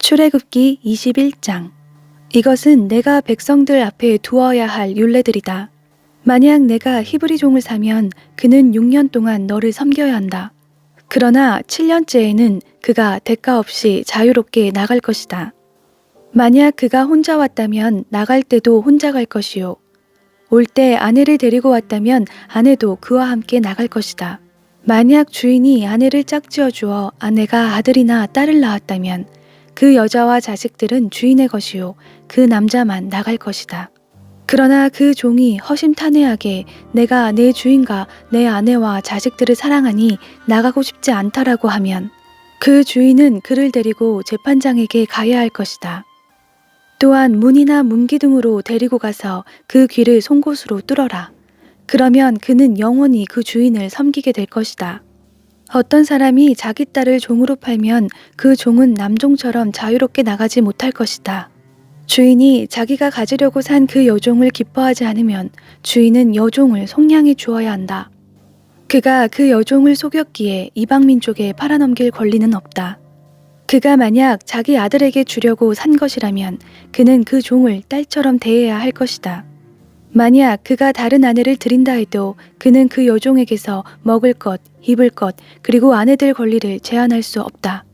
출애굽기 21장. 이것은 내가 백성들 앞에 두어야 할 율례들이다. 만약 내가 히브리 종을 사면 그는 6년 동안 너를 섬겨야 한다. 그러나 7년째에는 그가 대가 없이 자유롭게 나갈 것이다. 만약 그가 혼자 왔다면 나갈 때도 혼자 갈 것이요. 올 때 아내를 데리고 왔다면 아내도 그와 함께 나갈 것이다. 만약 주인이 아내를 짝지어 주어 아내가 아들이나 딸을 낳았다면 그 여자와 자식들은 주인의 것이요 그 남자만 나갈 것이다. 그러나 그 종이 허심탄회하게 내가 내 주인과 내 아내와 자식들을 사랑하니 나가고 싶지 않다라고 하면 그 주인은 그를 데리고 재판장에게 가야 할 것이다. 또한 문이나 문기둥으로 데리고 가서 그 귀를 송곳으로 뚫어라. 그러면 그는 영원히 그 주인을 섬기게 될 것이다. 어떤 사람이 자기 딸을 종으로 팔면 그 종은 남종처럼 자유롭게 나가지 못할 것이다. 주인이 자기가 가지려고 산 그 여종을 기뻐하지 않으면 주인은 여종을 속량해 주어야 한다. 그가 그 여종을 속였기에 이방민족에 팔아넘길 권리는 없다. 그가 만약 자기 아들에게 주려고 산 것이라면 그는 그 종을 딸처럼 대해야 할 것이다. 만약 그가 다른 아내를 들인다 해도 그는 그 여종에게서 먹을 것, 입을 것, 그리고 아내들 권리를 제한할 수 없다.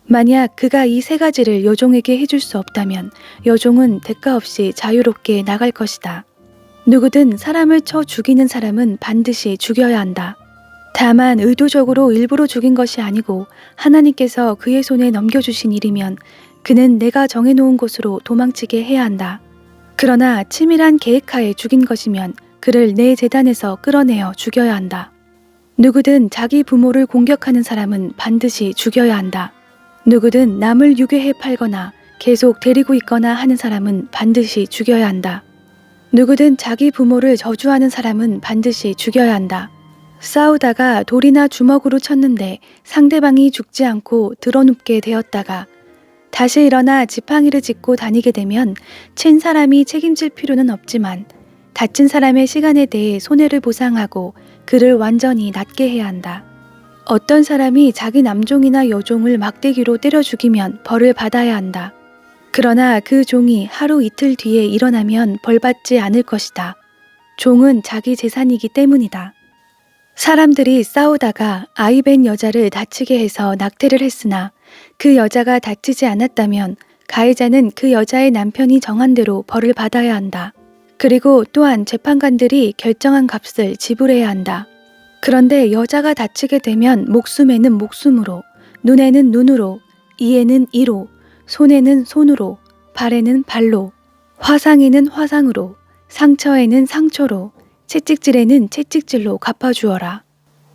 만약 그가 이 세 가지를 여종에게 해줄 수 없다면 여종은 대가 없이 자유롭게 나갈 것이다. 누구든 사람을 쳐 죽이는 사람은 반드시 죽여야 한다. 다만 의도적으로 일부러 죽인 것이 아니고 하나님께서 그의 손에 넘겨주신 일이면 그는 내가 정해놓은 곳으로 도망치게 해야 한다. 그러나 치밀한 계획하에 죽인 것이면 그를 내 제단에서 끌어내어 죽여야 한다. 누구든 자기 부모를 공격하는 사람은 반드시 죽여야 한다. 누구든 남을 유괴해 팔거나 계속 데리고 있거나 하는 사람은 반드시 죽여야 한다. 누구든 자기 부모를 저주하는 사람은 반드시 죽여야 한다. 싸우다가 돌이나 주먹으로 쳤는데 상대방이 죽지 않고 드러눕게 되었다가 다시 일어나 지팡이를 짚고 다니게 되면 친 사람이 책임질 필요는 없지만 다친 사람의 시간에 대해 손해를 보상하고 그를 완전히 낫게 해야 한다. 어떤 사람이 자기 남종이나 여종을 막대기로 때려 죽이면 벌을 받아야 한다. 그러나 그 종이 하루 이틀 뒤에 일어나면 벌받지 않을 것이다. 종은 자기 재산이기 때문이다. 사람들이 싸우다가 아이 뵌 여자를 다치게 해서 낙태를 했으나 그 여자가 다치지 않았다면 가해자는 그 여자의 남편이 정한 대로 벌을 받아야 한다. 그리고 또한 재판관들이 결정한 값을 지불해야 한다. 그런데 여자가 다치게 되면 목숨에는 목숨으로, 눈에는 눈으로, 이에는 이로, 손에는 손으로, 발에는 발로, 화상에는 화상으로, 상처에는 상처로, 채찍질에는 채찍질로 갚아주어라.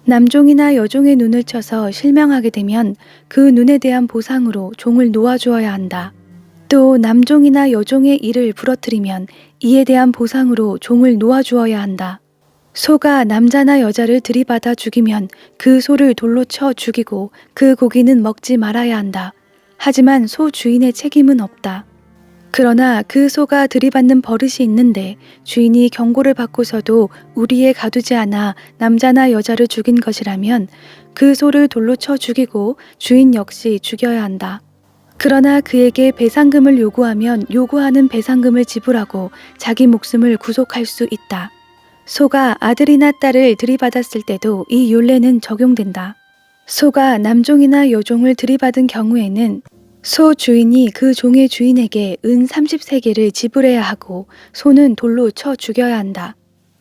남종이나 여종의 눈을 쳐서 실명하게 되면 그 눈에 대한 보상으로 종을 놓아주어야 한다. 또 남종이나 여종의 이를 부러뜨리면 이에 대한 보상으로 종을 놓아주어야 한다. 소가 남자나 여자를 들이받아 죽이면 그 소를 돌로 쳐 죽이고 그 고기는 먹지 말아야 한다. 하지만 소 주인의 책임은 없다. 그러나 그 소가 들이받는 버릇이 있는데 주인이 경고를 받고서도 우리에 가두지 않아 남자나 여자를 죽인 것이라면 그 소를 돌로 쳐 죽이고 주인 역시 죽여야 한다. 그러나 그에게 배상금을 요구하면 요구하는 배상금을 지불하고 자기 목숨을 구속할 수 있다. 소가 아들이나 딸을 들이받았을 때도 이 율례는 적용된다. 소가 남종이나 여종을 들이받은 경우에는 소 주인이 그 종의 주인에게 은 30세겔을 지불해야 하고 소는 돌로 쳐 죽여야 한다.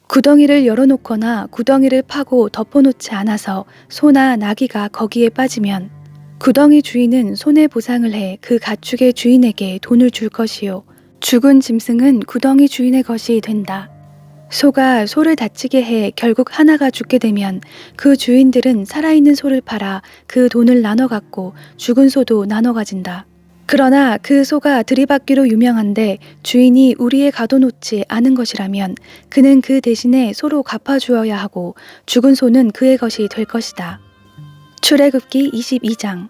구덩이를 열어놓거나 구덩이를 파고 덮어놓지 않아서 소나 나귀가 거기에 빠지면 구덩이 주인은 손해보상을 해 그 가축의 주인에게 돈을 줄 것이요 죽은 짐승은 구덩이 주인의 것이 된다. 소가 소를 다치게 해 결국 하나가 죽게 되면 그 주인들은 살아있는 소를 팔아 그 돈을 나눠 갖고 죽은 소도 나눠 가진다. 그러나 그 소가 들이받기로 유명한데 주인이 우리에 가둬놓지 않은 것이라면 그는 그 대신에 소로 갚아주어야 하고 죽은 소는 그의 것이 될 것이다. 출애굽기 22장.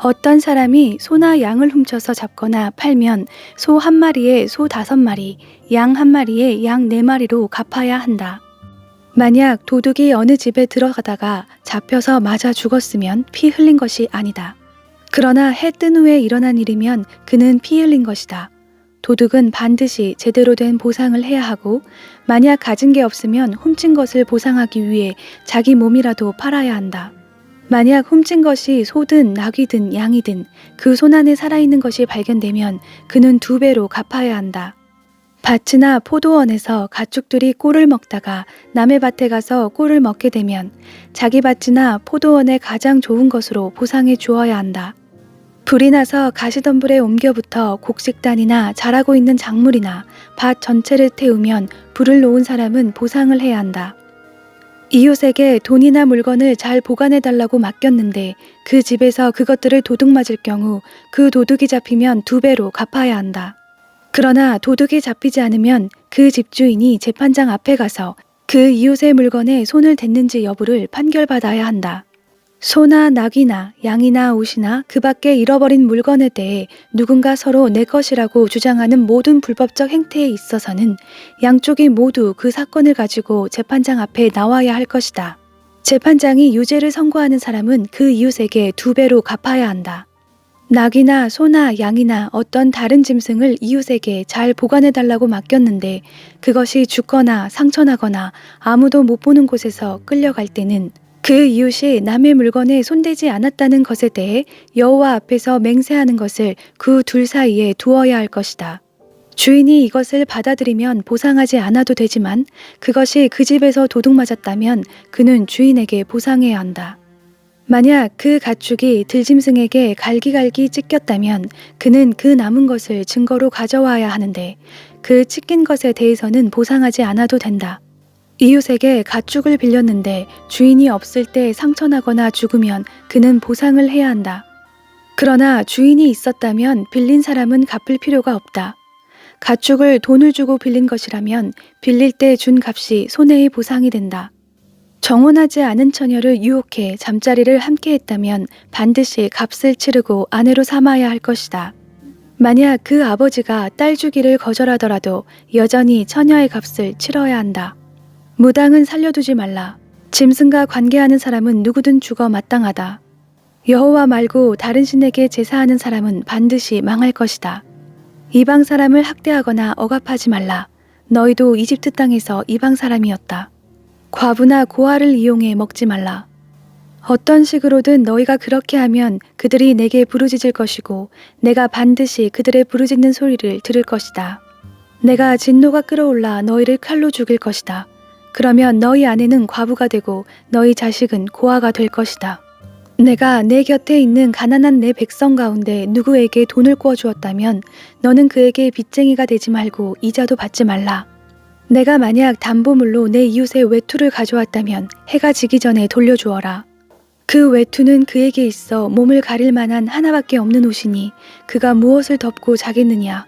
어떤 사람이 소나 양을 훔쳐서 잡거나 팔면 소 한 마리에 소 5마리, 양 한 마리에 양 4마리로 갚아야 한다. 만약 도둑이 어느 집에 들어가다가 잡혀서 맞아 죽었으면 피 흘린 것이 아니다. 그러나 해 뜬 후에 일어난 일이면 그는 피 흘린 것이다. 도둑은 반드시 제대로 된 보상을 해야 하고 만약 가진 게 없으면 훔친 것을 보상하기 위해 자기 몸이라도 팔아야 한다. 만약 훔친 것이 소든 낙이든 양이든 그 손 안에 살아있는 것이 발견되면 그는 2배로 갚아야 한다. 밭이나 포도원에서 가축들이 꿀을 먹다가 남의 밭에 가서 꿀을 먹게 되면 자기 밭이나 포도원의 가장 좋은 것으로 보상해 주어야 한다. 불이 나서 가시덤불에 옮겨붙어 곡식단이나 자라고 있는 작물이나 밭 전체를 태우면 불을 놓은 사람은 보상을 해야 한다. 이웃에게 돈이나 물건을 잘 보관해 달라고 맡겼는데 그 집에서 그것들을 도둑 맞을 경우 그 도둑이 잡히면 2배로 갚아야 한다. 그러나 도둑이 잡히지 않으면 그 집주인이 재판장 앞에 가서 그 이웃의 물건에 손을 댔는지 여부를 판결받아야 한다. 소나 낙이나 양이나 옷이나 그 밖에 잃어버린 물건에 대해 누군가 서로 내 것이라고 주장하는 모든 불법적 행태에 있어서는 양쪽이 모두 그 사건을 가지고 재판장 앞에 나와야 할 것이다. 재판장이 유죄를 선고하는 사람은 그 이웃에게 2배로 갚아야 한다. 낙이나 소나 양이나 어떤 다른 짐승을 이웃에게 잘 보관해달라고 맡겼는데 그것이 죽거나 상처나거나 아무도 못 보는 곳에서 끌려갈 때는 그 이웃이 남의 물건에 손대지 않았다는 것에 대해 여호와 앞에서 맹세하는 것을 그 둘 사이에 두어야 할 것이다. 주인이 이것을 받아들이면 보상하지 않아도 되지만 그것이 그 집에서 도둑 맞았다면 그는 주인에게 보상해야 한다. 만약 그 가축이 들짐승에게 갈기갈기 찢겼다면 그는 그 남은 것을 증거로 가져와야 하는데 그 찢긴 것에 대해서는 보상하지 않아도 된다. 이웃에게 가축을 빌렸는데 주인이 없을 때 상처나거나 죽으면 그는 보상을 해야 한다. 그러나 주인이 있었다면 빌린 사람은 갚을 필요가 없다. 가축을 돈을 주고 빌린 것이라면 빌릴 때 준 값이 손해의 보상이 된다. 정혼하지 않은 처녀를 유혹해 잠자리를 함께 했다면 반드시 값을 치르고 아내로 삼아야 할 것이다. 만약 그 아버지가 딸 주기를 거절하더라도 여전히 처녀의 값을 치러야 한다. 무당은 살려두지 말라. 짐승과 관계하는 사람은 누구든 죽어 마땅하다. 여호와 말고 다른 신에게 제사하는 사람은 반드시 망할 것이다. 이방 사람을 학대하거나 억압하지 말라. 너희도 이집트 땅에서 이방 사람이었다. 과부나 고아를 이용해 먹지 말라. 어떤 식으로든 너희가 그렇게 하면 그들이 내게 부르짖을 것이고 내가 반드시 그들의 부르짖는 소리를 들을 것이다. 내가 진노가 끓어올라 너희를 칼로 죽일 것이다. 그러면 너희 아내는 과부가 되고 너희 자식은 고아가 될 것이다. 내가 내 곁에 있는 가난한 내 백성 가운데 누구에게 돈을 꾸어 주었다면 너는 그에게 빚쟁이가 되지 말고 이자도 받지 말라. 내가 만약 담보물로 내 이웃의 외투를 가져왔다면 해가 지기 전에 돌려주어라. 그 외투는 그에게 있어 몸을 가릴 만한 하나밖에 없는 옷이니 그가 무엇을 덮고 자겠느냐.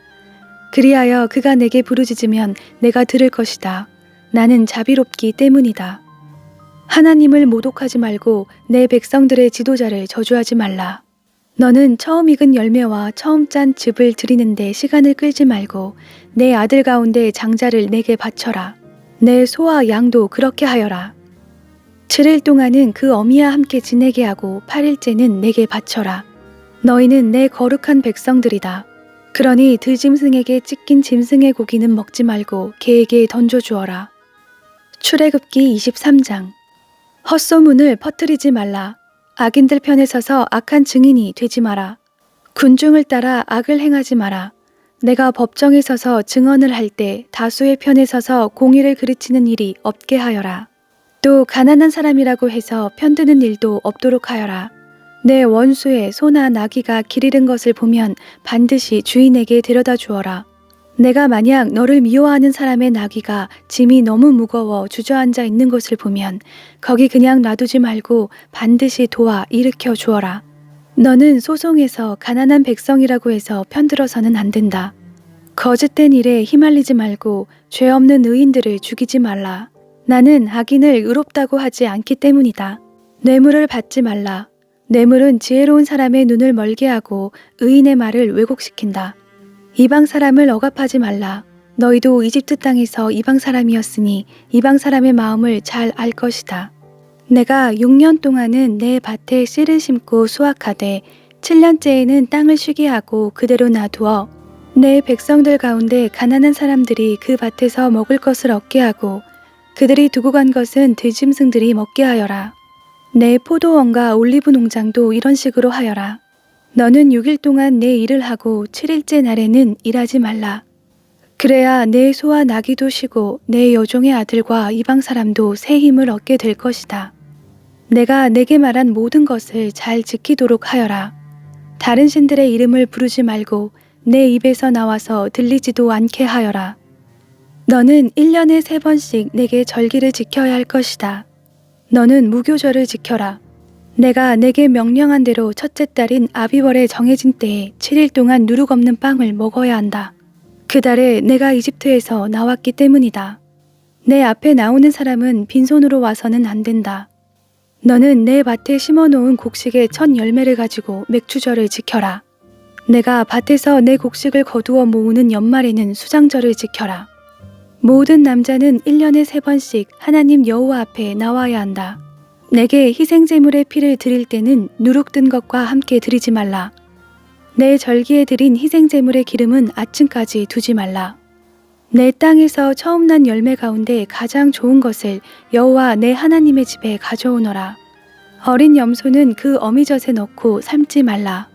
그리하여 그가 내게 부르짖으면 내가 들을 것이다. 나는 자비롭기 때문이다. 하나님을 모독하지 말고 내 백성들의 지도자를 저주하지 말라. 너는 처음 익은 열매와 처음 짠 즙을 드리는데 시간을 끌지 말고 내 아들 가운데 장자를 내게 바쳐라. 내 소와 양도 그렇게 하여라. 7일 동안은 그 어미와 함께 지내게 하고 8일째는 내게 바쳐라. 너희는 내 거룩한 백성들이다. 그러니 들짐승에게 찢긴 짐승의 고기는 먹지 말고 개에게 던져주어라. 출애굽기 23장. 헛소문을 퍼뜨리지 말라. 악인들 편에 서서 악한 증인이 되지 마라. 군중을 따라 악을 행하지 마라. 내가 법정에 서서 증언을 할 때 다수의 편에 서서 공의를 그르치는 일이 없게 하여라. 또 가난한 사람이라고 해서 편드는 일도 없도록 하여라. 내 원수의 소나 나귀가 길 잃은 것을 보면 반드시 주인에게 데려다 주어라. 내가 만약 너를 미워하는 사람의 나귀가 짐이 너무 무거워 주저앉아 있는 것을 보면 거기 그냥 놔두지 말고 반드시 도와 일으켜 주어라. 너는 소송에서 가난한 백성이라고 해서 편들어서는 안 된다. 거짓된 일에 휘말리지 말고 죄 없는 의인들을 죽이지 말라. 나는 악인을 의롭다고 하지 않기 때문이다. 뇌물을 받지 말라. 뇌물은 지혜로운 사람의 눈을 멀게 하고 의인의 말을 왜곡시킨다. 이방 사람을 억압하지 말라. 너희도 이집트 땅에서 이방 사람이었으니 이방 사람의 마음을 잘 알 것이다. 내가 6년 동안은 내 밭에 씨를 심고 수확하되 7년째에는 땅을 쉬게 하고 그대로 놔두어 내 백성들 가운데 가난한 사람들이 그 밭에서 먹을 것을 얻게 하고 그들이 두고 간 것은 들짐승들이 먹게 하여라. 내 포도원과 올리브 농장도 이런 식으로 하여라. 너는 6일 동안 내 일을 하고 7일째 날에는 일하지 말라. 그래야 내 소와 나귀도 쉬고 내 여종의 아들과 이방 사람도 새 힘을 얻게 될 것이다. 내가 내게 말한 모든 것을 잘 지키도록 하여라. 다른 신들의 이름을 부르지 말고 내 입에서 나와서 들리지도 않게 하여라. 너는 1년에 3번씩 내게 절기를 지켜야 할 것이다. 너는 무교절을 지켜라. 내가 내게 명령한 대로 첫째 달인 아비월에 정해진 때에 7일 동안 누룩 없는 빵을 먹어야 한다. 그 달에 내가 이집트에서 나왔기 때문이다. 내 앞에 나오는 사람은 빈손으로 와서는 안 된다. 너는 내 밭에 심어놓은 곡식의 첫 열매를 가지고 맥추절을 지켜라. 내가 밭에서 내 곡식을 거두어 모으는 연말에는 수장절을 지켜라. 모든 남자는 1년에 3번씩 하나님 여호와 앞에 나와야 한다. 내게 희생제물의 피를 드릴 때는 누룩 든 것과 함께 드리지 말라. 내 절기에 드린 희생제물의 기름은 아침까지 두지 말라. 내 땅에서 처음 난 열매 가운데 가장 좋은 것을 여호와 내 하나님의 집에 가져오너라. 어린 염소는 그 어미젖에 넣고 삶지 말라.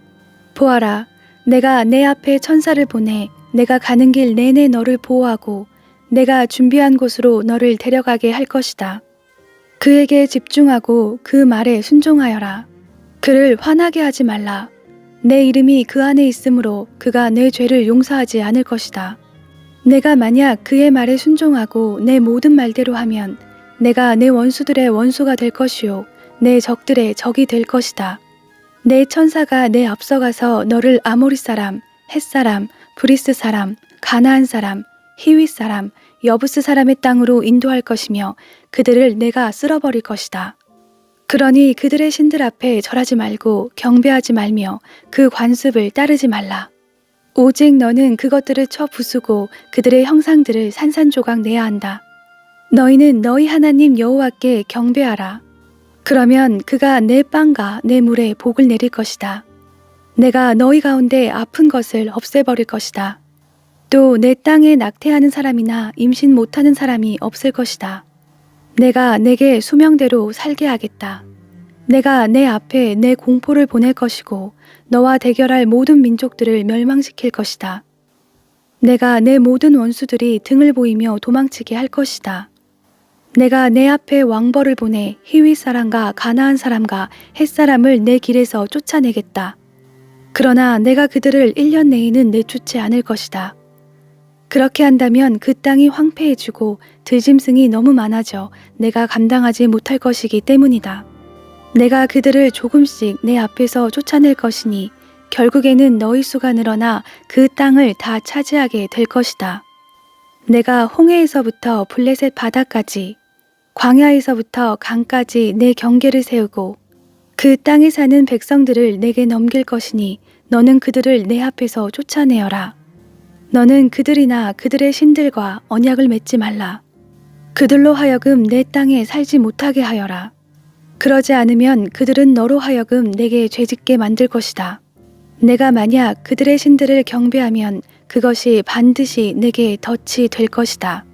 보아라, 내가 내 앞에 천사를 보내 내가 가는 길 내내 너를 보호하고 내가 준비한 곳으로 너를 데려가게 할 것이다. 그에게 집중하고 그 말에 순종하여라. 그를 화나게 하지 말라. 내 이름이 그 안에 있으므로 그가 내 죄를 용서하지 않을 것이다. 내가 만약 그의 말에 순종하고 내 모든 말대로 하면 내가 내 원수들의 원수가 될 것이요 내 적들의 적이 될 것이다. 내 천사가 내 앞서가서 너를 아모리 사람, 헷 사람, 브리스 사람, 가나안 사람, 히윗 사람, 여부스 사람의 땅으로 인도할 것이며 그들을 내가 쓸어버릴 것이다. 그러니 그들의 신들 앞에 절하지 말고 경배하지 말며 그 관습을 따르지 말라. 오직 너는 그것들을 쳐 부수고 그들의 형상들을 산산조각 내야 한다. 너희는 너희 하나님 여호와께 경배하라. 그러면 그가 내 빵과 내 물에 복을 내릴 것이다. 내가 너희 가운데 아픈 것을 없애버릴 것이다. 또 내 땅에 낙태하는 사람이나 임신 못하는 사람이 없을 것이다. 내가 내게 수명대로 살게 하겠다. 내가 내 앞에 내 공포를 보낼 것이고 너와 대결할 모든 민족들을 멸망시킬 것이다. 내가 내 모든 원수들이 등을 보이며 도망치게 할 것이다. 내가 내 앞에 왕벌을 보내 히윗 사람과 가나안 사람과 헷 사람을 내 길에서 쫓아내겠다. 그러나 내가 그들을 1년 내에는 내쫓지 않을 것이다. 그렇게 한다면 그 땅이 황폐해지고 들짐승이 너무 많아져 내가 감당하지 못할 것이기 때문이다. 내가 그들을 조금씩 내 앞에서 쫓아낼 것이니 결국에는 너희 수가 늘어나 그 땅을 다 차지하게 될 것이다. 내가 홍해에서부터 블레셋 바다까지 광야에서부터 강까지 내 경계를 세우고 그 땅에 사는 백성들을 내게 넘길 것이니 너는 그들을 내 앞에서 쫓아내어라. 너는 그들이나 그들의 신들과 언약을 맺지 말라. 그들로 하여금 내 땅에 살지 못하게 하여라. 그러지 않으면 그들은 너로 하여금 내게 죄짓게 만들 것이다. 내가 만약 그들의 신들을 경배하면 그것이 반드시 내게 덫이 될 것이다.